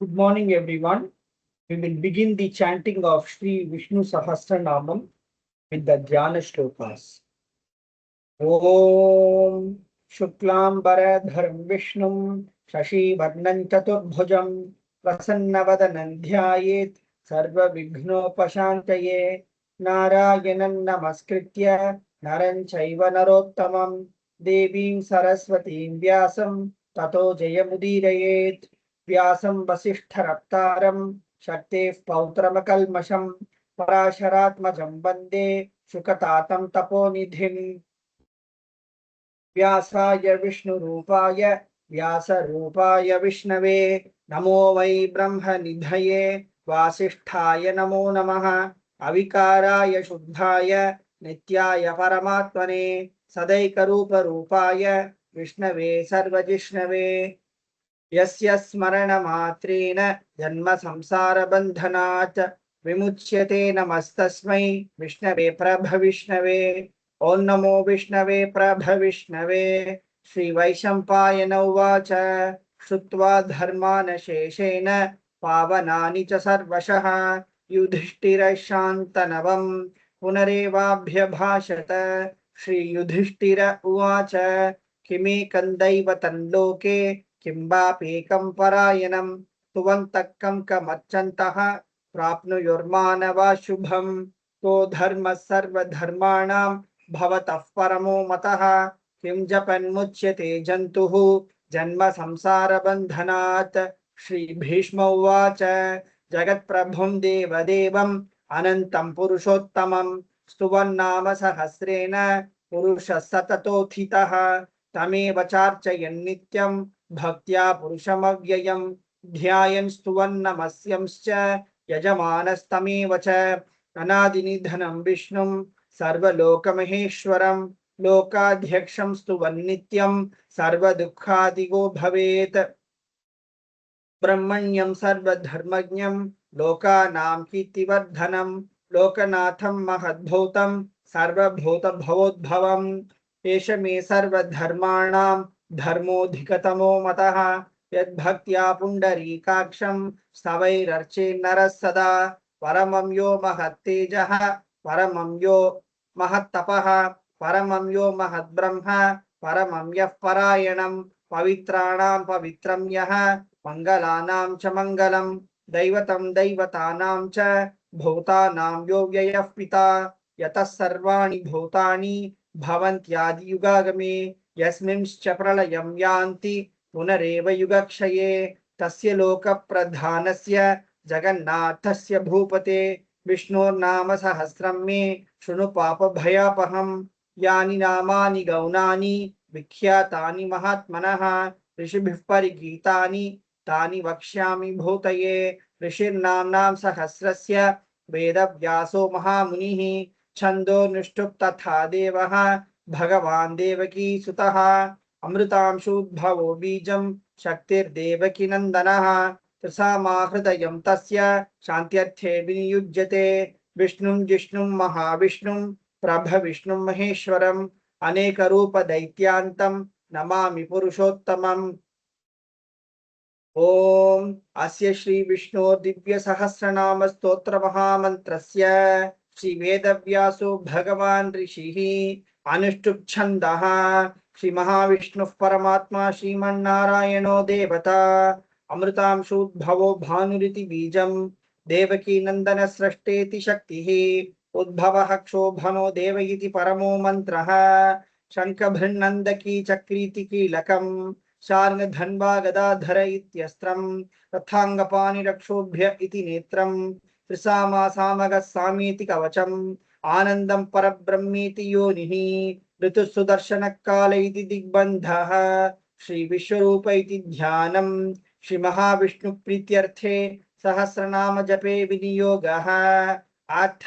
Good morning, everyone. We will begin the chanting of Sri Vishnu Sahasranamam with the Dhyana Shlokas. Om Shuklambaradharam Vishnum Shashivarnam Chaturbhujam Prasannavadanam Dhyayet Sarva Vighnopashantaye Narayanam Namaskritya Naran Chaiva Narottamam Devim Saraswatim Vyasam Tato Jayamudirayet Vyasam Vasishtharaptaram Shaktev Pautramakalmasham Parasharatmajam Bande Shukatatam Taponidhim व्यासाय विष्णुरूपाय व्यासरूपाय विष्णवे नमो वै ब्रह्मनिधये वासिष्ठाय नमो नमः अविकाराय शुद्धाय नित्याय परमात्मने सदैकरूपरूपाय विष्णवे सर्वजिष्णवे यस्य स्मरणमात्रेण जन्म संसारबन्धनात् विमुच्यते नमस्तस्मै विष्णवे प्रभविष्णवे ओं नमो विष्णवे प्रभविष्णवे श्रीवैशम्पायन उवाच श्रुत्वा धर्मान् शेषेण पावनानि च सर्वशः युधिष्ठिरशान्तनवं पुनरेवाभ्यभाषत श्रीयुधिष्ठिर उवाच किमेकं दैवतं लोके किं वाप्येकं परायणं तुवन्तः कमर्चन्तः प्राप्नुयुर्मानवा शुभम् तो धर्म सर्वधर्माणां भवतः परमो मतः किं जपन्मुच्यते जन्तुः जन्म संसारबन्धनात् श्रीभीष्म उवाच जगत्प्रभुं देवदेवम् अनन्तं पुरुषोत्तमं स्तुवन्नाम सहस्रेण पुरुषः सततोत्थितः तमेव चार्चयन् नित्यं भक्त्या पुरुषमव्ययं ध्यायन् स्तुवन्नमस्यंश्च यजमानस्तमेव च अनादिनिधनं विष्णुं सर्वलोकमहेश्वरं लोकाध्यक्षं स्तुवन्नित्यं सर्वदुःखादिगो भवेत् ब्रह्मण्यं सर्वधर्मज्ञं लोकानां कीर्तिवर्धनं लोकनाथं महद्भूतं सर्वभूतभवोद्भवम् एष मे सर्वधर्माणां धर्मोऽधिकतमो मतः यद्भक्त्या पुण्डरीकाक्षं स्तवैरर्चे नरः सदा परमं यो महत्तेजः परमं यो महत्तपः परमं यो महद्ब्रह्म परमं यः परायणं पवित्राणां पवित्रं यः मंगलानां च मंगलं दैवतं दैवतानां च भूतानां यो व्ययः पिता यतः सर्वाणि भूतानि भवन्त्यादियुगागमे यस्मिंश्च प्रलयं यान्ति पुनरेव युगक्षये तस्य लोकप्रधानस्य जगन्नाथस्य भूपते विष्णोर्नाम सहस्रं मे शृणु पापभयापहम् यानि नामानि गौणानि विख्यातानि महात्मनः ऋषिभिः परिगीतानि तानि वक्ष्यामि भूतये ऋषिर्नाम्नां सहस्रस्य वेदव्यासो महामुनिः छन्दोनुष्टुप् तथा देवः भगवान् देवकी सुतः अमृतांशुद्भवो बीजं शक्तिर्देवकी नन्दनः त्रिसामाहृदयं तस्य शान्त्यर्थे विनियुज्यते विष्णुं जिष्णुं महाविष्णुं प्रभविष्णुं महेश्वरम् अनेकरूपदैत्यान्तं नमामि पुरुषोत्तमम् ओम अस्य श्री विष्णु दिव्य सहस्रनाम स्तोत्र महामंत्रस्य श्री वेदव्यासो भगवान् ऋषिः अनुष्टुप् छन्दः श्री महाविष्णुः परमात्मा श्रीमन्नारायणो देवता अमृतांशुद्भवो भानुरिति बीजं देवकी नंदन सृष्टेति शक्तिः उद्भवः क्षोभनो देव इति परमो मंत्रः शंखभृन्नन्दकी चक्रीति कीलकम् शार्ङ्गधन्वा गदाधर इत्यस्त्रं रथाङ्गपाणिरक्षोभ्य इति नेत्रं त्रिसामा सामगः सामीति कवचम् आनन्दं परब्रह्मेति योनिः ऋतुसुदर्शनकाल इति दिग्बन्धः श्री विश्वरूप इति ध्यानं श्री महाविष्णु प्रीत्यर्थे सहस्रनाम जपे विनियोगः अथ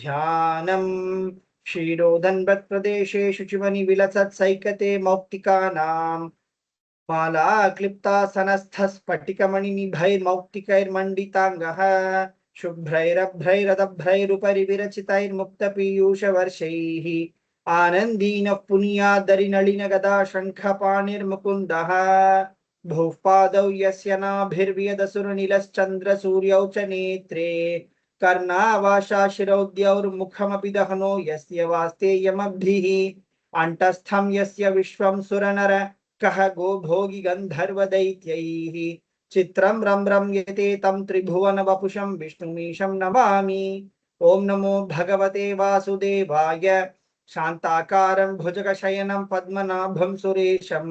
ध्यानम् क्षीरोदन्वत् प्रदेशे शुचिमनि विलसत् सैकते मौक्तिकानां माला क्लिप्तासनस्थस्फटिकमणिनिभैर्मौक्तिकैर्मण्डिताङ्गः शुभ्रैरभ्रैरदभ्रैरुपरि विरचितैर्मुक्तपीयूषवर्षैः आनन्दीनः पुनीयादरिनलिनगदा शङ्खपाणिर्मुकुन्दः भुः पादौ यस्य नाभिर्वियदसुरनिलश्चन्द्रसूर्यौ च नेत्रे कर्णावाशा शिरौद्यौर्मुखमपि दहनो यस्य वास्तेयमब्धिः अण्टस्थं यस्य विश्वं सुरनर कह गो भोगी गंधर्व दैत्यैः चित्रं रम रम्यते तं त्रिभुवन वपुषं विष्णुमीशं नमामि। ओम नमो भगवते वासुदेवाय शांताकारं भुजगशयनं पद्मनाभं सुरेशं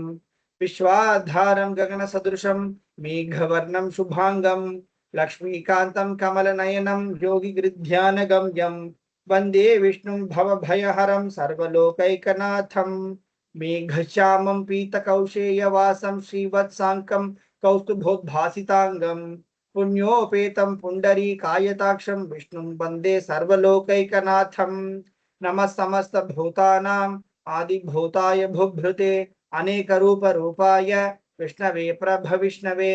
विश्वाधारं गगनसदृशं मेघवर्णं शुभांगं लक्ष्मीकान्तं कमलनयनं योगिगृध्यानगम्यं वन्दे विष्णुं भवभयहरं सर्वलोकैकनाथं मेघश्यामं पीतकौशेयवासं श्रीवत्साङ्कं कौस्तुभोद्भासिताङ्गं पुण्योपेतं पुण्डरीकायताक्षं विष्णुं वन्दे सर्वलोकैकनाथं नमः समस्तभूतानाम् आदिभूताय भूभृते अनेकरूपरूपाय विष्णवे प्रभविष्णवे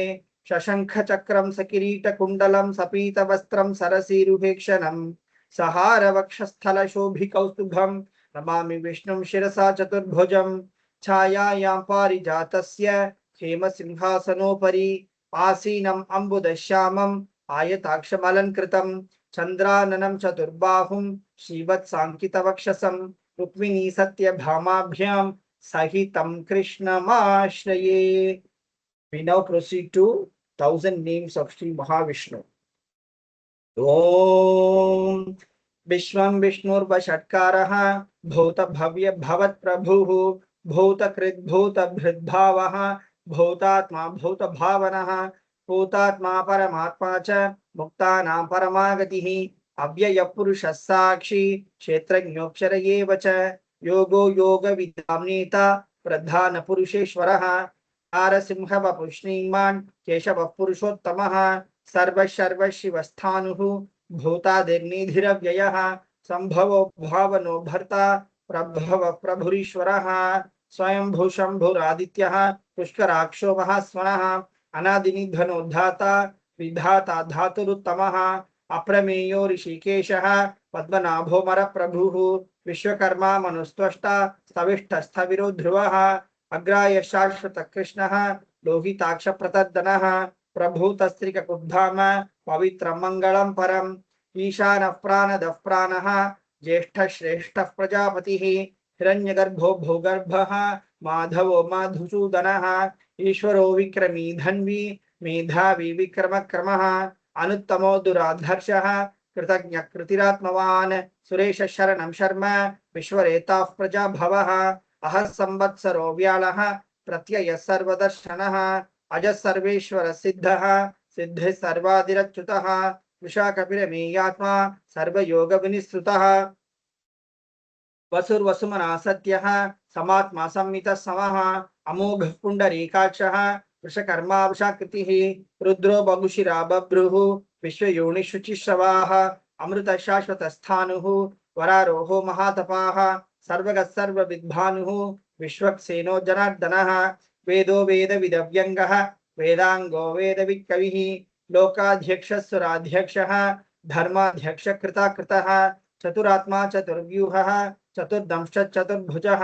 शशङ्खचक्रं सकिरीटकुण्डलं सपीतवस्त्रं सरसीरुहेक्षणं सहारवक्षस्थलशोभिकौस्तुभं नमामि विष्णुं शिरसा चतुर्भुजं छायायां पारिजातस्य हेमसिंहासनोपरि आसीनम् अम्बुदश्यामम् आयताक्षमलङ्कृतं चन्द्राननं चतुर्बाहुं श्रीवत्साङ्कितवक्षसं रुक्मिणी सत्यभामाभ्यां सहितं कृष्णमाश्रये। We now proceed to 1000 names of Sri Mahavishnu. Om विश्वं विष्णुर्वषट्कारः भूतभव्य भवत्प्रभुः भूतकृद्भूतभृद्भावः भूतात्मा भूतभावनः भूतात्मा परमात्मा च मुक्तानां परमागतिः अव्ययपुरुषः साक्षी क्षेत्रज्ञोऽक्षर एव च योगो योगविदां नेता प्रधानपुरुषेश्वरः नारसिंहवपुः श्रीमान् केशवः पुरुषोत्तमः सर्वशिवस्थाणुः भूतादिर्निधिरव्ययः संभवो भावनो भर्ता प्रभव प्रभुरीश्वरः स्वयंभू शंभुरादित्यः पुष्कराक्षो महास्वनः अनादिनिधनोद्धाता विधाता धातुरुत्तमः अप्रमेयो ऋषिकेशः पद्मनाभो मरप्रभुः विश्वकर्मा मनुस्त्वष्टा स्तविष्ठस्थविरो ध्रुवः अग्राय शाश्वत कृष्णः लोहिताक्ष प्रतद्दनः प्रभूतस्त्रिककुब्धाम पवित्रं मंगलं परम् ईशानः प्राणदः प्राणः ज्येष्ठः श्रेष्ठः प्रजापतिः हिरण्यगर्भो भूगर्भः माधवो मधुसूदनः ईश्वरो विक्रमी धन्वी मेधावी विक्रमक्रमः अनुत्तमो दुराधर्षः कृतज्ञ कृतिरात्मवान् सुरेश शरणं शर्म विश्वरेताः प्रजाभवः अहः संवत्सरो व्यालः प्रत्ययः सर्वदर्शनः अजः सर्वेश्वर सिद्धः सिद्धि सर्वादिरच्युतः विशाखपिरमेयात्मा सर्वयोग विनिश्रुतः वसुर्वसुमना सत्यः समात्मा संमितः समः अमोघ पुण्डरीकाक्षः वृषकर्मा वृषाकृतिः रुद्रो बभुशिरा बभ्रुः विश्वयोनिशुचिश्रवाः अमृत शाश्वतस्थाणुः वरारोहो महातपाः सर्वगः सर्वविद्भानुः विश्वक्सेनो जनार्दनः वेदो वेदविदव्यङ्गः वेदांगो वेदवित्कविः लोकाध्यक्षः धर्माध्यक्ष कृताकृतः चतुरात्मा चतुर्व्यूहः चतुर्दंश्च चतुर्भुजः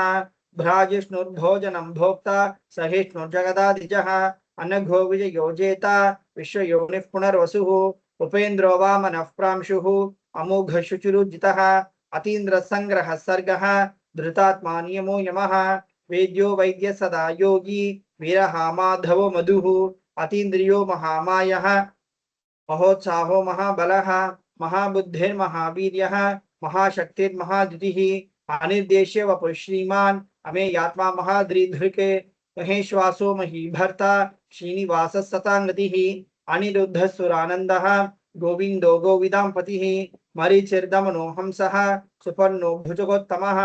भ्राजिष्णुर्भोजनं भोक्ता सहिष्णुर्जगदादिजः अनघो विजयो जेता विश्वयोनिः पुनर्वसुः उपेन्द्रो वामनः प्रांशुः अमोघ शुचिरुजितः अतीन्द्र संग्रह सर्गः धृतात्मा नियमो यमः वेद्यो वैद्य सदा योगी वीरः माधवो मधुः अतीन्द्रियो महामायः महोत्साहो महाबलः महाबुद्धिर्महावीर्यः महाशक्तिर्महाद्युतिः अनिर्देश्य वपुः श्रीमान् अमेयात्मा महाद्रिधृके महेश्वासो महीभर्ता श्रीनिवासः सताङ्गतिः अनिरुद्धः सुरानन्दः गोविन्दो गोविदाम्पतिः मरीचिर्दमनो हंसः सुपर्णो भुजगोत्तमः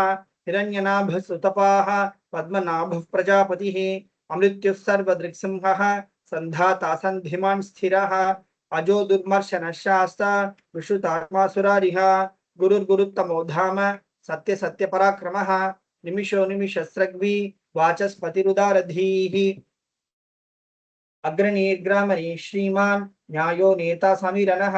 हिरण्यनाभः सुतपाः पद्मनाभः प्रजापतिः अमृत्युः सर्वदृक्सिंहः सन्धाता सन्धिमान् स्थिरः अजो दुर्मर्शन शास्त्र विश्रुतात्मासुरारिह गुरुर्गुरुत्तमो धाम सत्य सत्य पराक्रमः निमिषो निमिषस्रग्वी वाचस्पतिरुदारधीः अग्रनीर्ग्रामणी श्रीमान् न्यायो नेता समीरणः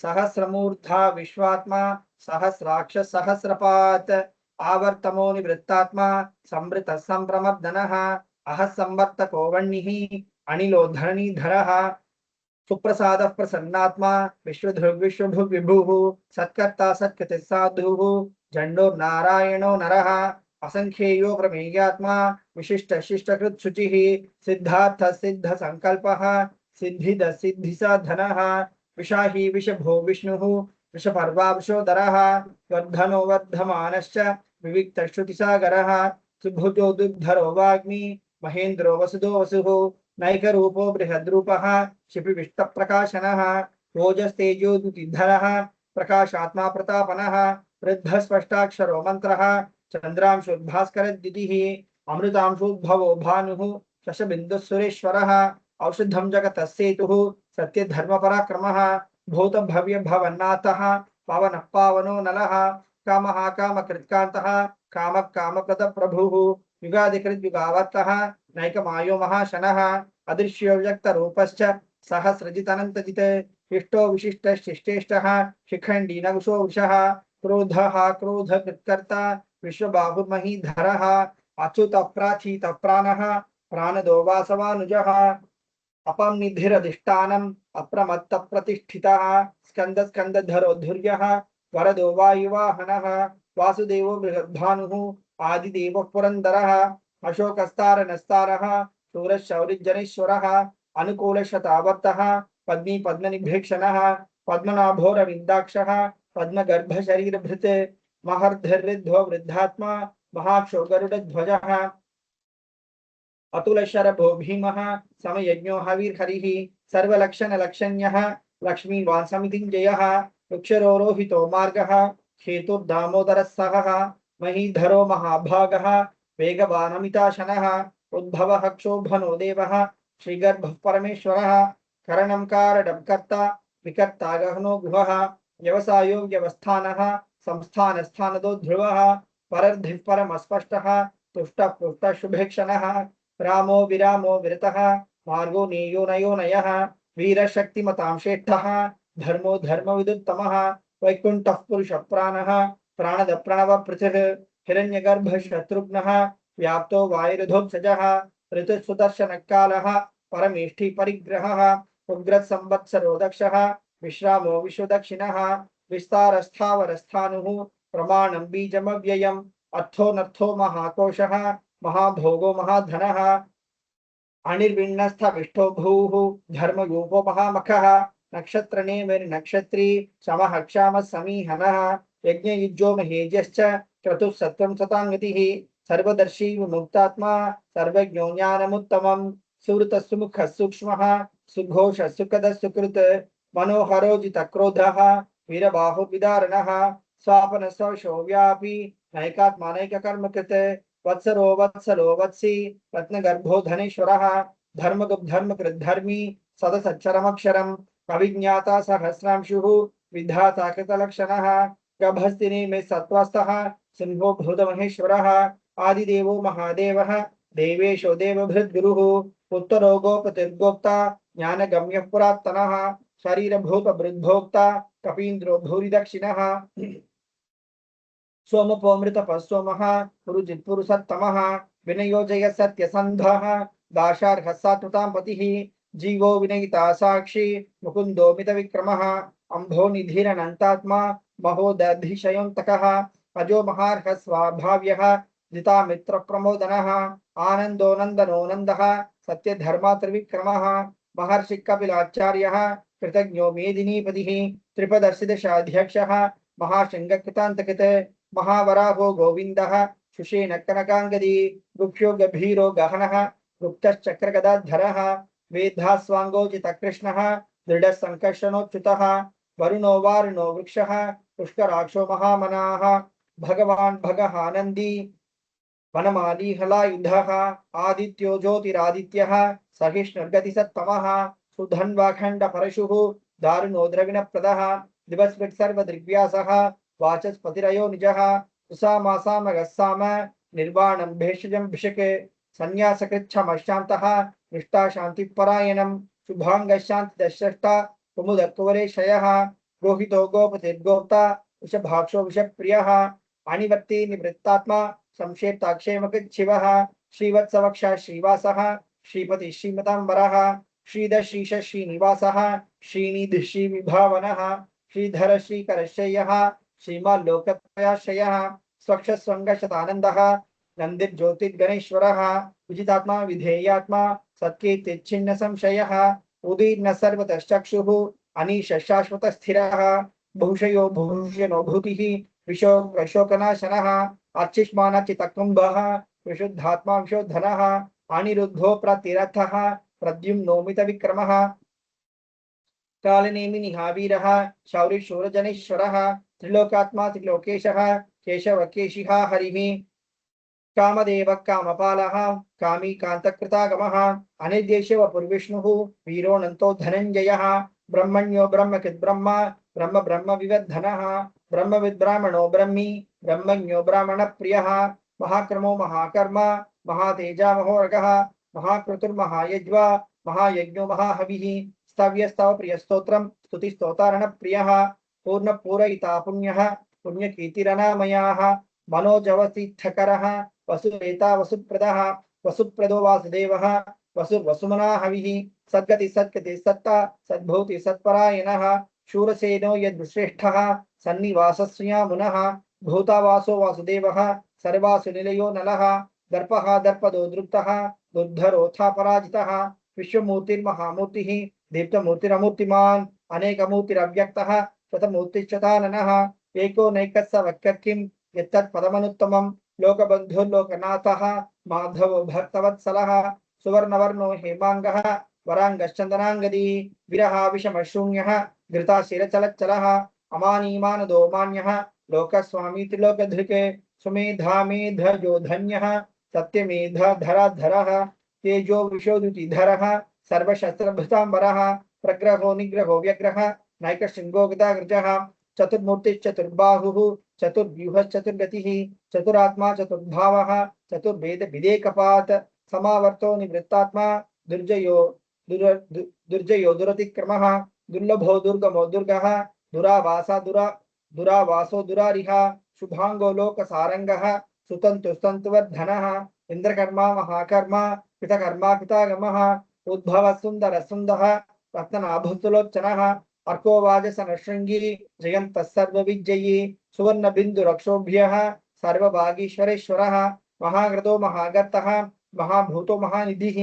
सहस्रमूर्धा विश्वात्मा सहस्राक्ष सहस्रपात् आवर्तमो निवृत्तात्मा संवृत संप्रमर्दनः अह संवर्तको वह्निः अनिलो धरणीधरः सुप्रसाद प्रसन्नात्मा विश्वधृग विश्वभुग विभुः सत्कर्ता सत्कृतिः साधुः जंडो नारायणो नरः असंख्येयो प्रमेयात्मा विशिष्ट शिष्टकृत शुचिः सिद्धार्थ सिद्ध संकल्पः सिद्धिद सिद्धि साधनः विशाही विषभो विष्णुः विषपर्वा विशोदरः वर्धनो वर्धमानश्च विविक्त श्रुतिसागरः सुभुजो दुग्धरो वाग्मी महेन्द्रो वसुदो वसुः नैकरूपो बृहद्रूपः क्षिपिविष्टप्रकाशनः ओजस्तेजोद्युतिधरः प्रकाशात्मा प्रतापनः वृद्धस्पष्टाक्षरो मन्त्रः चन्द्रांशुर्भास्करद्युतिः अमृतांशुद्भवो भानुः शशबिन्दुः औषधं जगतः सेतुः सत्यधर्मपराक्रमः भूतभव्यभवन्नाथः पावनः पावनो नलः कामः कामकृत्कान्तः कामः कामप्रदप्रभुः युगादिकृद्युगावर्तः नैकमायो महाशनः अदृश्यो व्यक्तरूपश्च सहस्रजितनन्तजित् शिष्टो विशिष्टश्चिष्टेष्टः शिखण्डी नकुशो वृषः क्रोधः क्रोधकृत्कर्ता विश्वबाहुर्महीधरः अच्युतः प्राचीतः प्राणः प्राणदो वासवानुजः अपं निधिरधिष्ठानम् अप्रमत्तप्रतिष्ठितः स्कन्द स्कन्दधरो धुर्यः वरदो वायुवाहनः वासुदेवो बृहद्भानुः आदिदेवः पुरन्दरः अशोकस्तारनस्तारः शूरशौरिजनेश्वरः अनुकूलशतावर्तः पद्मी पद्मनिभीक्षणः पद्मनाभोरविन्दाक्षः पद्मगर्भशरीरभृत् महर्धिर्ऋध्वो वृद्धात्मा महाक्षो गरुडध्वजः अतुलशरभो भीमः समयज्ञो हविर्हरिः सर्वलक्षणलक्षण्यः लक्ष्मीवान् समितिञ्जयः वृक्षरोहितो मार्गः हेतुर्दामोदरः सहः महीधरो महाभागः वेगवानमिताशनः उद्भवः क्षोभनो देवः श्रीगर्भः परमेश्वरः करणं कारणं कर्ता विकर्ता गहनो गुहः व्यवसायो व्यवस्थानः संस्थानस्थानदो ध्रुवः परर्धिः परमस्पष्टः तुष्टः पुष्टः शुभेक्षणः रामो विरामो विरतः मार्गो नेयो नयो नयः वीरशक्तिमतां श्रेष्ठः धर्मो धर्मविदुत्तमः वैकुण्ठः पुरुषप्राणः प्राणद प्रणवपृथिः हिरण्यगर्भः शत्रुघ्नः व्याप्तो वायुरधोत्सजः ऋतुसुदर्शनकालः परमेष्ठि परिग्रहः उग्रसंवत्सरो दक्षः विश्रामो विश्वदक्षिणः विस्तारस्थावरस्थानुः प्रमाणं बीजमव्ययम् अर्थो नर्थो महाकोशः महाभोगो महाधनः अनिर्विण्णस्थविष्ठो भूः धर्मयूपो महामखः नक्षत्रनेमिर्नक्षत्री समः क्षामः समीहनः यज्ञयुज्यो महेज्यश्च क्रतुः सत्त्वं सताङ्गतिः सर्वदर्शी विमुक्तात्मा सर्वज्ञो ज्ञानमुत्तमम् सुहृतः सुमुखः सूक्ष्मः सुघोषः सुखदः सुकृत् मनोहरो जितक्रोधः वीरबाहुर्विदारणः स्वापन सौशो व्यापी नैकात्मा नैककर्मकृत् वत्सरो वत्सलो वत्सी रत्नगर्भो धनेश्वरः धर्मकृद्धर्मी सदसच्चरमक्षरम् अविज्ञाता सहस्रांशुः विधाता कृतलक्षणः गभस्तिने में सत्त्वस्थः सिंहो भूतमहेश्वरः आदिदेवो महादेवः देवेशो देवभृद्गुरुः उत्तरो गोपतिर्गोप्ता ज्ञानगम्यः पुरात्तनः शरीरभूतभृद्भोक्ता कपीन्द्रो भूरिदक्षिणः सोमपोमृतपः सोमः पुरुजित्पुरुषोत्तमः विनयोजय सत्यसन्धः दाशार्हः सात्वतां पतिः जीवो विनयिता साक्षी मुकुन्दो मितविक्रमः अम्भो निधिरनन्तात्मा महोदधिशयोऽन्तकः अजो महार्हः स्वाभाव्यः जितामित्रप्रमोदनः आनन्दो नन्दनो नन्दः सत्यधर्मा त्रिविक्रमः महर्षि कपिलाचार्यः कृतज्ञो मेदिनीपतिः त्रिपदर्शिदशाध्यक्षः महाशृङ्गकृतान्तकृत् महावराहो गोविन्दः शुशेन कनकाङ्गदी गुप्यो गभीरो गहनः गुप्तश्चक्रगदाधरः वेदास्वाङ्गोजितकृष्णः दृढसङ्कर्षणोच्युतः वरुणो वारुणो वृक्षः पुष्कराक्षो महामनाः भगवान् भगहानन्दी वनमाली हलायुधः आदित्यो ज्योतिरादित्यः सहिष्णुर्गतिसत्तमः सुधन्वाखण्डपरशुः दारुणो द्रविणप्रदः दिवस्मृत् सर्वदृग्व्यासः वाचस्पतिरयो निजः उषामासामगस्साम निर्वाणं भेषजं भिषके संन्यासकृच्छमशान्तः निष्ठा शान्तिपरायणं शुभाङ्गशान्तिदशष्टा कुमुदकुवरेशयः रोहितो गोपतिर्गोप्ता वृषभाक्षो विषप्रियः अणिवर्ती निवृत्तात्मा संशेताक्षेमकृच्छिवः श्रीवत्सवक्षा श्रीवासः श्रीपति श्रीमतांबरः श्रीधर श्रीश श्रीनिवासः श्रीनिधि श्रीविभावनः श्रीधर श्रीकरशय्यः श्रीमाल्लोकत्रयाश्रयः स्वक्षस्वङ्गशतानन्दः नन्दिर्ज्योतिर्गणेश्वरः विजितात्मा विधेयात्मा सत्कीर्तिच्छिन्न संशयः उदीर्न सर्वतश्चक्षुः अनीश शाश्वत स्थिरः भूषयो भूषणो भूतिः विशोकनाशनः अर्चिष्मानचितकुम्भः विशुद्धात्मा विशोधनः अनिरुद्धो प्रतिरथः प्रद्युम्नोमित विक्रमः कालनेमि निहावीरः शौरि शूरजनेश्वरः त्रिलोकात्मा त्रिलोकेशः केशव केशिहा हरिः कामदेव कामपालः कामी कांतकृतागमः अनिर्देश वपुर्विष्णुः वीरोऽनन्तो धनञ्जयः ब्रह्मण्यो ब्रह्मकृत् ब्रह्म ब्रह्म ब्रह्म विवर्धनः ब्रह्मविद् ब्राह्मणो ब्रह्मी ब्रह्मण्यो ब्राह्मण प्रियः महाक्रमो महाकर्म महातेजा महोरगः महाक्रतुर्महायज्वा महायज्ञो महाहविः स्तव्यस्तव प्रियस्तोत्रं स्तुतिस्तोतारण प्रियः पूर्णपूरयिता पुण्यः पुण्यकीर्तिरनामयाः मनोजवसिद्धकरः वसुवेता वसुप्रदः वसुप्रदो वासुदेवः वसुर्वसुमना हविः सद्गति सत्कति सत्ता सद्भूति सत्परायणः शूरसेनो यद्श्रेष्ठः सन्निवासस्या मुनः भूतावासो वासुदेवः सर्वासु निलयो नलः दर्पः दर्पदो दृप्तः दुर्धरोऽथा पराजितः विश्वमूर्तिर्महामूर्तिः दीप्तमूर्तिरमूर्तिमान् अनेकमूर्तिरव्यक्तः शतमूर्तिश्चताननः एको नैकस्सवक्किं यत्तत्पदमनुत्तमं लोकबन्धुर्लोकनाथः माधवो भक्तवत्सलः सुवर्णवर्णो हेमाङ्गः वराङ्गश्चन्दनाङ्गदी विरहाविषमशून्यः घृताशिरचलच्चलः अमानीमानदो मान्यः लोकस्वामी त्रिलोकधृके सुमेधामेधजो धन्यः सत्यमेधधराधरः तेजो विशोधुतिधरः सर्वशस्त्रभृताम्बरः प्रग्रहो निग्रहो व्यग्रः नैकशृङ्गो गदाग्रजः चतुर्मूर्तिश्चतुर्बाहुः चतुर्व्यूहश्चतुर्गतिः चतुरात्मा चतुर्भावः चतुर्वेद विदेकपात समावर्तो निवृत्तात्मा दुर्जयो दुरतिक्रमः दुर्लभो दुर्गमो दुर्गः दुरावासो दुरारिः शुभांगो लोकसारंगः सुतन्तुस्तन्तुवर्धनः इंद्रकर्मा महाकर्मा पितकर्मा पितागमः उद्भव सुंदर सुंदः रत्नाभुतुलोचनः अर्को वाजसनशृंगी जयन्तः सर्वविजयी सुवर्ण बिंदु रक्षोभ्यः सर्वभागीश्वरेश्वरः महाग्रतो महागतः महाभूतो महानिधिः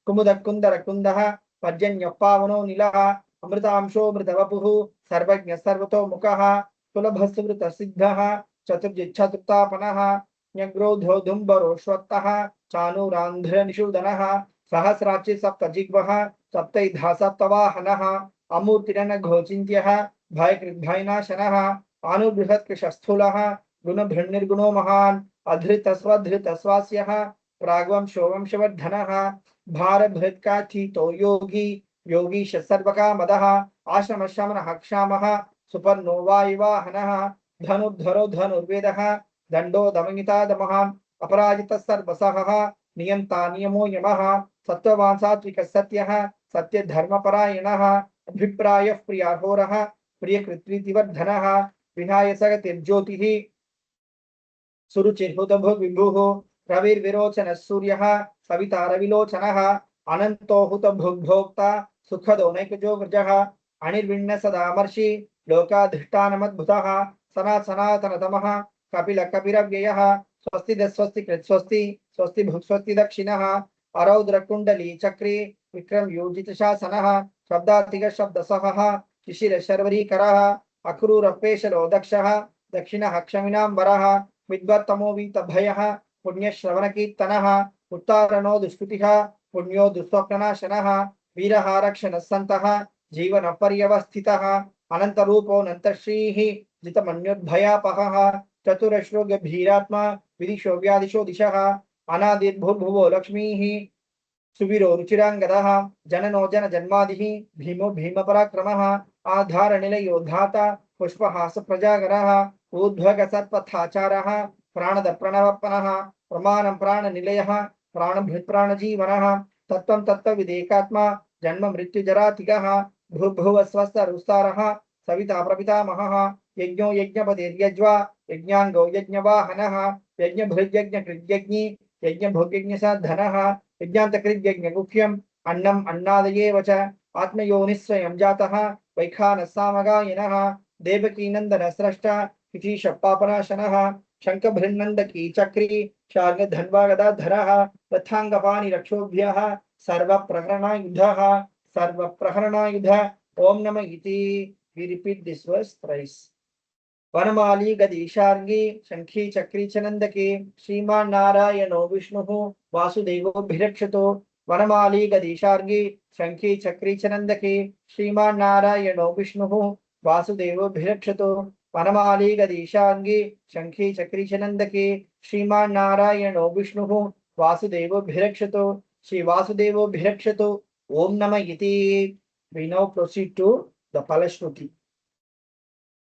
कुमुद कुंदर कुंदः पर्जन्यपावनो नीलः अमृतांशो मृतवपुः सर्वज्ञ सर्वतो मुखः सुलभस्मृत सिद्धः चतुर्जिच्छतुर्तापनः न्यग्रोधो धुम्बरोश्वत्तः चाणूरान्ध्र निषूदनः सहस्राक्षि सप्तजिह्वः सप्तैधा सप्तवाहनः अमूर्तिरनघोचिन्त्यः भयकृद्भयनाशनः आनुबृहत्कृशस्थूलः गुणभृन्निर्गुणो महान् अधृतस्वधृतस्वास्यः प्राग्वंशो वंशवर्धनः भारभृत्काथितो योगी योगीश सर्वकामदः आश्रमशमनः क्षामः सुपर्णो वायुवाहनः धनुर्धरो धनुर्वेदः दंडो दमयिता दमः अपराजितः सर्वसहः नियंता नियमो यमः सत्त्ववान् सात्विकः सत्यः सत्यधर्मपरायणः अभिप्रायः प्रियाहोरः प्रियकृत्विवर्धनः विहाय सगतिर्ज्योतिः सुरुचिर्हुतभुग्विभुः रविर्विरोचनः सूर्यः सविता रविलोचनः अनन्तो हुतभुग्भोक्ता सुखदो नैकजो व्रजः अनिर्विण्ण सदामर्षि लोकाधिष्ठानमद्भुतः सनातनतमः कपिल कपिरव्ययः स्वस्ति स्वस्ति कृत् स्वस्ति स्वस्ति भुक् स्वस्ति दक्षिणः अरौद्र कुंडली चक्री विक्रम योजित शासनः शब्दातिग शब्दसहः शिशिर शर्वरीकरः अक्रूर पेशलो दक्षः दक्षिणः क्षमिनाम्बरः विद्वत्तमो वीतभयः पुण्यश्रवण कीर्तनः उत्तारणो दुष्कृतिः पुण्यो दुस्वप्ननाशनः वीरः रक्षणः सन्तः जीवन पर्यवस्थितः अनंत रूपो अनंतश्रीः जितमन्योद्भयापहः चतुरश्रो गभीरात्मा विदिशो व्यादिशो दिशः अनादिर्भुर्भुवो लक्ष्मीः सुवीरो रुचिरांगदः जननो जन जन्मादिः भीमो भीम पराक्रमः आधार निलयोद्धाता पुष्पहास प्रजागरः ऊर्ध्वग सत्पथाचारः प्राणद प्रणवपनः प्रमाणं प्राणनिलयः प्राणभृत् प्राणजीवनः तत्त्वं तत्त्वविदेकात्मा जन्म मृत्युजरातिगः भूर्भुवः स्वस्य रुस्तारः सविता प्रपितामहः यज्ञो यज्ञपतिर्यज्वा यज्ञांगो यज्ञवाहनः यज्ञभृद्यज्ञकृद्यज्ञी यज्ञभोग्यज्ञसाधनः यज्ञान्तकृद्यज्ञगुह्यम् अन्नम् अन्नादयेव च आत्मयोनिस्वयं जातः वैखानस्सामगायिनः देवकीनन्दनस्रष्टा शिशपापनाशनः शङ्खभृन्नन्दकी चक्री शार्ङ्गधन्वागदाधरः रथाङ्गपाणिरक्षोभ्यः सर्वप्रहरणायुधः सर्वप्रहरणायुध ओम नमः इति. We repeat this verse thrice. वनमाली गदीशार्गी शंखी चक्री चनंदके श्रीमान नारायणो विष्णुः वासुदेवोभिरक्षतो वनमाली गदीशार्गी शंखी चक्री चनंदके श्रीमान नारायणो विष्णुः वासुदेवोभिरक्षतो वनमाली गदीशार्गी शंखी चक्री चनंदके श्रीमान नारायणो विष्णुः वासुदेवोभिरक्षतो श्री वासुदेवोभिरक्षतो ओम नमः इति. We now proceed to the Palashruti.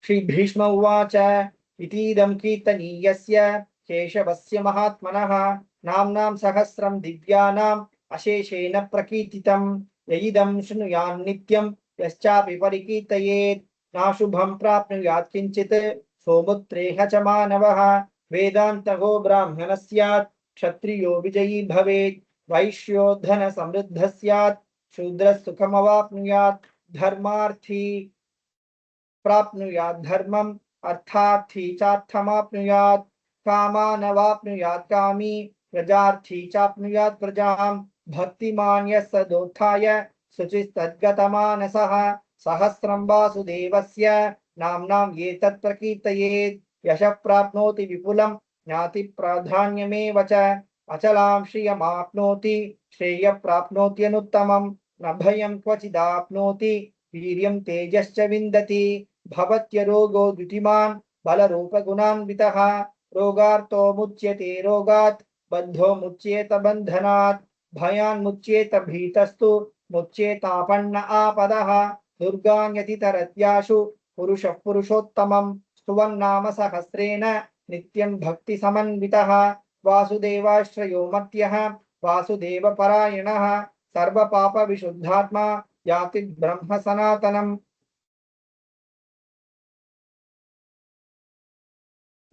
Shri Bhishma उवाच इतीदं कीर्तनीयस्य केशवस्य महात्मनः नाम्नां सहस्रं दिव्यानाम् अशेषेण प्रकीर्तितं यइदं शृणुयान् नित्यं यश्चापि परिकीर्तयेत् नाशुभं प्राप्नुयात् किञ्चित् सोमुत्रेह च मानवः वेदान्तगो ब्राह्मणः स्यात् क्षत्रियो विजयी भवेत् वैश्यो धन समृद्धः स्यात् शूद्रः सुखमवाप्नुयात् धर्मार्थी प्राप्नुयात् धर्मम् अर्थार्थी चार्थमाप्नुयात् कामानवाप्नुयात् कामी प्रजार्थी चाप्नुयात् प्रजाम् भक्तिमान् यः सदोत्थाय शुचिस्तद्गतमानसः सहस्रं वासुदेवस्य नाम्नाम् एतत् प्रकीर्तयेत् यशः प्राप्नोति विपुलं ज्ञाति प्राधान्यमेव च अचलां श्रियमाप्नोति श्रेयः प्राप्नोत्यनुत्तमम् न भयं क्वचिदाप्नोति वीर्यं तेजश्च विन्दति भवत्य रोगो द्युतिमान् बलरूपगुणान्वितः रोगार्तो मुच्यते रोगात् बद्धो मुच्येत बन्धनात् भयान्मुच्येत भीतस्तु मुच्येतापन्न आपदः दुर्गान्यतितरत्याशु पुरुषः पुरुषोत्तमं स्तुवन्नाम सहस्रेण नित्यं भक्तिसमन्वितः वासुदेवाश्रयो मत्यः वासुदेवपरायणः सर्वपापविशुद्धात्मा याति ब्रह्म सनातनम्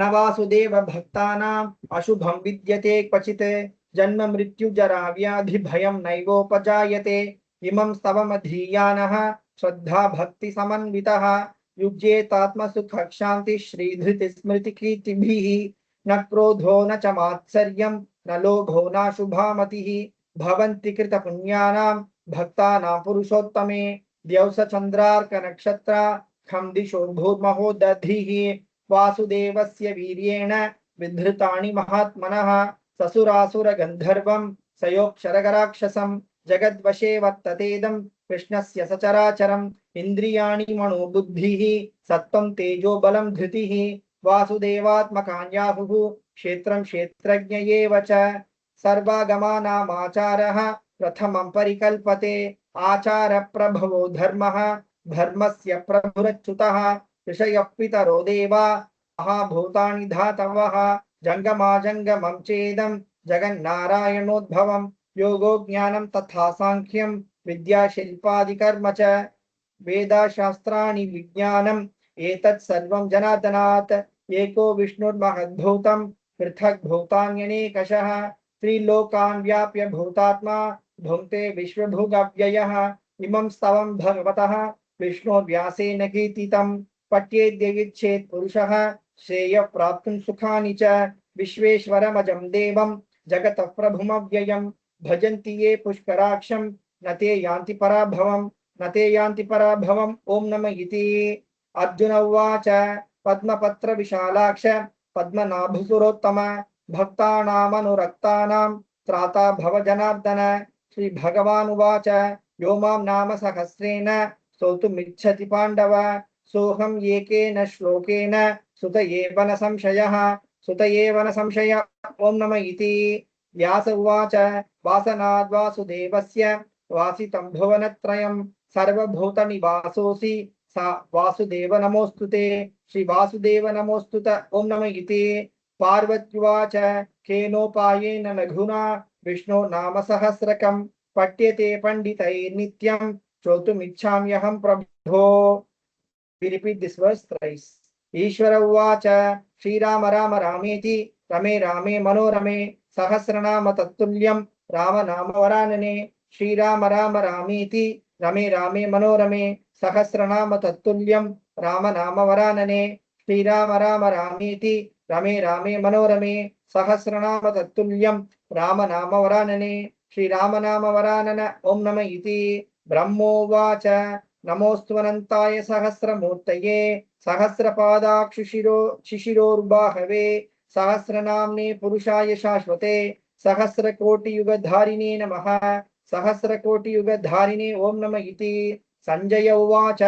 न वासुदेव भक्तानाम् अशुभं विद्यते क्वचित् जन्म मृत्यु जरा व्याधि भयं नैवोपजायते इमं स्तवमधीयानः श्रद्धा भक्ति समन्वितः युज्येतात्मसुख शान्ति श्रीधृति स्मृति कीर्तिभिः न क्रोधो न च मात्सर्यं न लोभो न शुभामतिः भवन्ति कृत पुण्यानां भक्तानां पुरुषोत्तमे द्यौस चन्द्रार्क नक्षत्रा खं दिशो भूर्महो दधिः वासुदेवस्य वीर्येण विधृतानि महात्मनः ससुरासुर गन्धर्वं सयोक्षरगराक्षसं जगद्वशे वर्ततेदं कृष्णस्य सचराचरम् इन्द्रियाणि मनोबुद्धिः सत्त्वं तेजो बलं धृतिः वासुदेवात्मकान्याहुः क्षेत्रं क्षेत्रज्ञ एव च सर्वागमानामाचारः प्रथमं परिकल्पते आचार प्रभवो धर्मः धर्मस्य प्रभुरच्युतः ऋषयः पितरो देवा महाभूतानि धातवः जङ्गमाजङ्गमं चेदं जगन्नारायणोद्भवं योगो ज्ञानं तथा सांख्यं विद्या शिल्पादिकर्म च वेदाशास्त्राणि विज्ञानम् एतत् सर्वं जनार्दनात् एको विष्णुर्महद्भूतं पृथक् भूतान्यनेकशः त्रिलोकान् व्याप्य भूतात्मा भुङ्क्ते विश्वभुगव्ययः इमं स्तवं भगवतः विष्णुर्व्यासेन कीर्तितं पठ्येद्यविच्छेत् पुरुषः श्रेयः प्राप्तुं सुखानि च विश्वेश्वरमजं देवं जगतः प्रभुमव्ययं भजन्ति ये पुष्कराक्षं न ते यान्ति पराभवं न ते यान्ति पराभवम् ओम नमः इति. अर्जुन उवाच पद्मपत्र विशालाक्ष पद्मनाभसुरोत्तम भक्तानामनुरक्तानां त्राता भव जनार्दन. श्री भगवान उवाच यो मां नाम सहस्रेण स्तोतुमिच्छति पाण्डव सोऽहं एकेन श्लोकेन सुत एव न संशयः सुत एव न संशय ओम नमः इति. व्यास उवाच वासनाद् वासुदेवस्य वासितं भुवनत्रयं सर्वभूतनिवासोऽसि सा वासुदेव नमोस्तुते श्री वासुदेव नमोस्तुत ओम नमः इति पार्वत्युवाच केनोपायेन लघुना विष्णो नाम सहस्रकं पठ्यते पंडितैर्नित्यं श्रोतुमिच्छाम्यहं प्रभो। We repeat this verse thrice. ईश्वर उवाच श्रीराम राम रामेति रमे रामे मनोरमे सहस्रनाम तत्तुल्यं राम नाम वरानने। श्रीराम राम रामेति रमे रामे मनोरमे सहस्रनाम तत्तुल्यं राम नाम वरानने। श्रीराम राम रामेति रमे रामे मनोरमे सहस्रनाम तत्तुल्यं राम नाम वरानने। श्रीराम नाम वरानन ओम नमः इति। ब्रह्मोवाच नमोऽस्त्वनन्ताय सहस्रमूर्तये सहस्रपादाक्षिशिरोर्बाहवे सहस्रनाम्ने पुरुषाय शाश्वते सहस्रकोटियुगधारिणे नमः। सहस्रकोटियुगधारिणे ओम नमः इति। संजय उवाच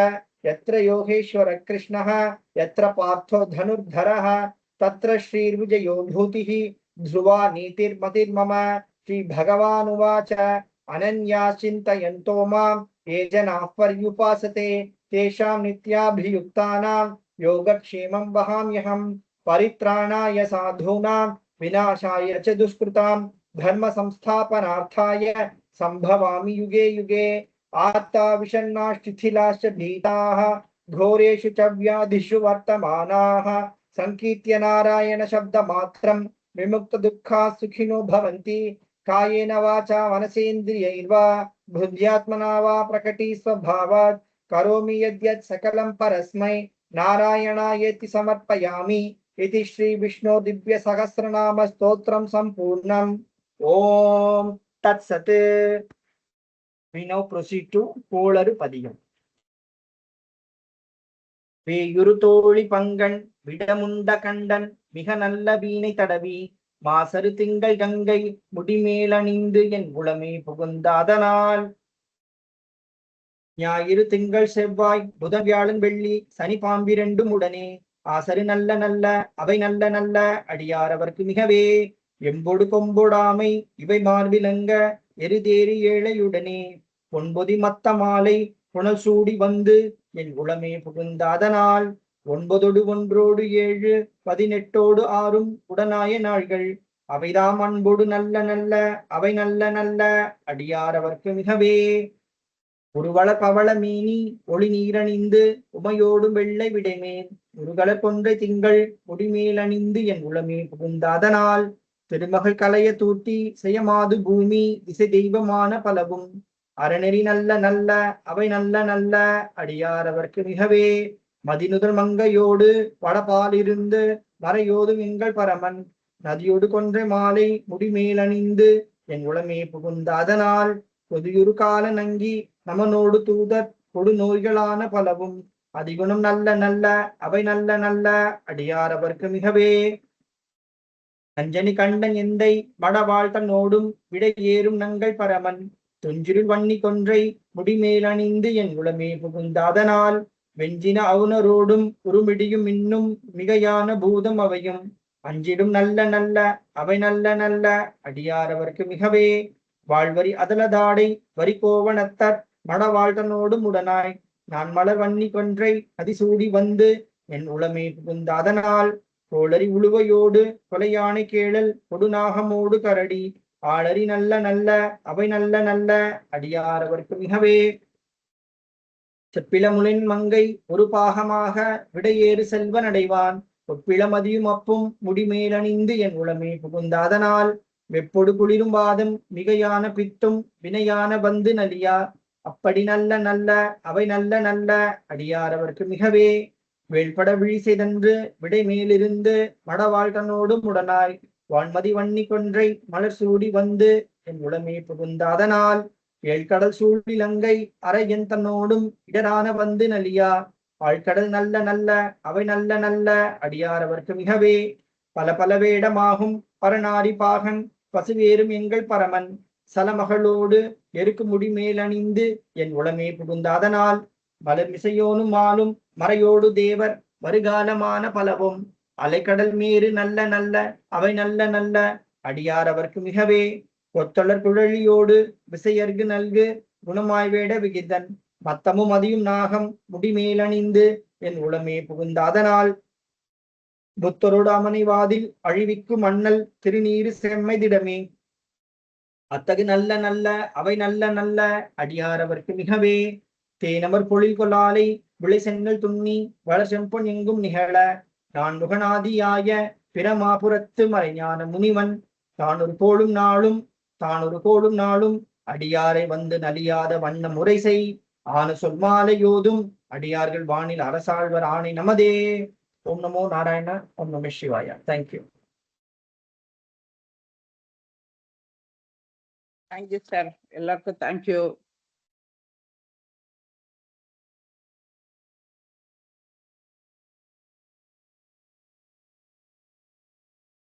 यत्र योगेश्वर कृष्णः यत्र पार्थो धनुर्धरः तत्र श्रीर्विजयो भूतिः ध्रुवा नीतिर्मतिर्मम। श्रीभगवानुवाच अनन्या चिन्तयन्तो मां ये जनाः पर्युपासते तेषां नित्याभियुक्तानां योगक्षेमं वहाम्यहं। परित्राणाय साधूनां विनाशाय च दुष्कृतां धर्म संस्थापनार्थाय संभवामि युगे युगे। आर्ता विषण्णाश्च शिथिलाश्च भीताः घोरेषु च व्याधिषु वर्तमानाः संकीर्त्य नारायण शब्दमात्रं विमुक्तदुःखाः सुखिनो भवन्ति। कायेन वाचा मनसेन्द्रियैर्वा बुद्ध्यात्मना वा प्रकटी स्वभावात् करोमि यद्यत् सकलं परस्मै नारायणायेति समर्पयामि। इति श्री विष्णु दिव्य सहस्रनाम स्तोत्रम संपूर्णम्। ओम तत्सत्। We now proceed to கோளறு பதிகம். வேயுறுதோழி பங்கன் விடமுண்ட கண்டன் மிக நல்ல வீணை தடவி மாசரு திங்கள் கங்கை முடிமேலணிந்து என் உளமே புகுந்த அதனால் ஞாயிறு திங்கள் செவ்வாய் புதன் வியாழன் வெள்ளி சனி பாம்பிரண்டும் உடனே ஆசரு நல்ல நல்ல அவை நல்ல நல்ல அடியாரவர்க்கு மிகவே எம்பொடு கொம்பொடாமை இவை மார்பிலங்க எருதேறி ஏழையுடனே பொன்பொதி மத்த மாலை புனல் சூடி வந்து என் உளமே புகுந்த அதனால் 9 1 7 18 6 உடனாய நாள்கள் அவைதாம் அன்பொடு நல்ல நல்ல அவை நல்ல நல்ல அடியாரவர்க்கு மிகவே உருவள பவள மீனி ஒளி நீரணிந்து உமையோடு வெள்ளை விடைமேல் முருகல கொன்றை திங்கள் முடிமேலணிந்து என் உளமே புகுந்த அதனால் திருமகள் கலைய தூட்டி செய்யமாது பூமி திசை தெய்வமான பலவும் அறநெறி நல்ல நல்ல அவை நல்ல நல்ல அடியாரவர்க்கு மிகவே மதிநுதல் மங்கையோடு வடபாலிருந்து மறையோதும் எங்கள் பரமன் நதியோடு கொன்றை மாலை முடிமேலணிந்து என் உளமே புகுந்த அதனால் பொதியுறு கால நங்கி நமனோடு தூதர் கொடு நோய்களான பலவும் அதிகுணம் நல்ல நல்ல அவை நல்ல நல்ல அடியாரவர்க்கு மிகவே அஞ்சனி கண்டன் எந்தை வடவாழ்த்தனோடும் விடை ஏறும் நங்கள் பரமன் துஞ்சிருள் வன்னி கொன்றை முடிமேலணிந்து என் உளமே புகுந்த அதனால் வெஞ்சின அவுணரோடும் உருமிடியும் இன்னும் மிகையான பூதம் அவையும் அஞ்சிடும் நல்ல நல்ல அவை நல்ல நல்ல அடியாரவர்க்கு மிகவே வாழ்வரி அதலதாடை வரி கோவணத்தர் மடவாழ்த்தனோடும் உடனாய் நான் மலர் வன்னி கொன்றை அதிசூடி வந்து என் உளமே புகுந்த அதனால் கோளரி உழுவையோடு கொலையானை கேளல் கொடுநாகமோடு கரடி ஆளரி நல்ல நல்ல அவை நல்ல நல்ல அடியாரவர்க்கு மிகவே செப்பிளமுலின் மங்கை ஒரு பாகமாக விடையேறு செல்வன் அடைவான் ஒப்பிளமதியும் அப்பும் முடிமேலணிந்து என் உளமே புகுந்த அதனால் வெப்பொடு குளிரும் வாதம் மிகையான பித்தும் வினையான வந்து நலியா அப்படி நல்ல நல்ல அவை நல்ல நல்ல அடியாரவர்க்கு மிகவே வேள்பட விழி செய்தன்று விடை மேலிருந்து மடவாழ்கனோடும் உடனாய் வான்மதி வன்னி கொன்றை மலர் சூடி வந்து என் உளமே புகுந்த அதனால் ஏழ்கடல் சூழிலங்கை அரையன் தன்னோடும் இடரான வந்து நலியா ஆழ்கடல் நல்ல நல்ல அவை நல்ல நல்ல அடியாரவர்க்கு மிகவே பல பல வேடமாகும் பரநாரி பாகன் பசுவேறும் எங்கள் பரமன் சலமகளோடு எருக்கு முடிமேலணிந்து என் உளமே புகுந்த அதனால் மலர் மிசையோனும் ஆளும் மறையோடு தேவர் வருகாலமான பலவும் அலைக்கடல் மேறு நல்ல நல்ல அவை நல்ல நல்ல அடியாரவர்க்கு மிகவே கொத்தொளர் குழலியோடு விசையர்கு நல்கு குணமாய் வேட விகிதன் மத்தமும் மதியும் நாகம் முடிமேலணிந்து என் உளமே புகுந்த அதனால் புத்தரோடு அமனைவாதில் அழிவிக்கும் மண்ணல் திருநீரு செம்மைதிடமே. அத்தகு நல்ல நல்ல அவை நல்ல நல்ல அடியார் அவர்க்கு மிகவே தேனமர் பொழில் கொள்ளாலை விளை செங்கல் துண்ணி வளர் செம்பொன் எங்கும் நிகழ நான் முகநாதியாய பிரமாபுரத்து மறைஞான முனிவன் தான் ஒரு கோளும் நாளும் அடியாரை வந்து நலியாத வண்ண முறை செய் ஆன சொல் மாலை யோதும் அடியார்கள் வானில் அரசாழ்வர் ஆணை நமதே. ஓம் நமோ நாராயண. ஓம் நம சிவாய. தேங்க்யூ. Thank you sir. எல்லாருக்கும் தேங்க்யூ.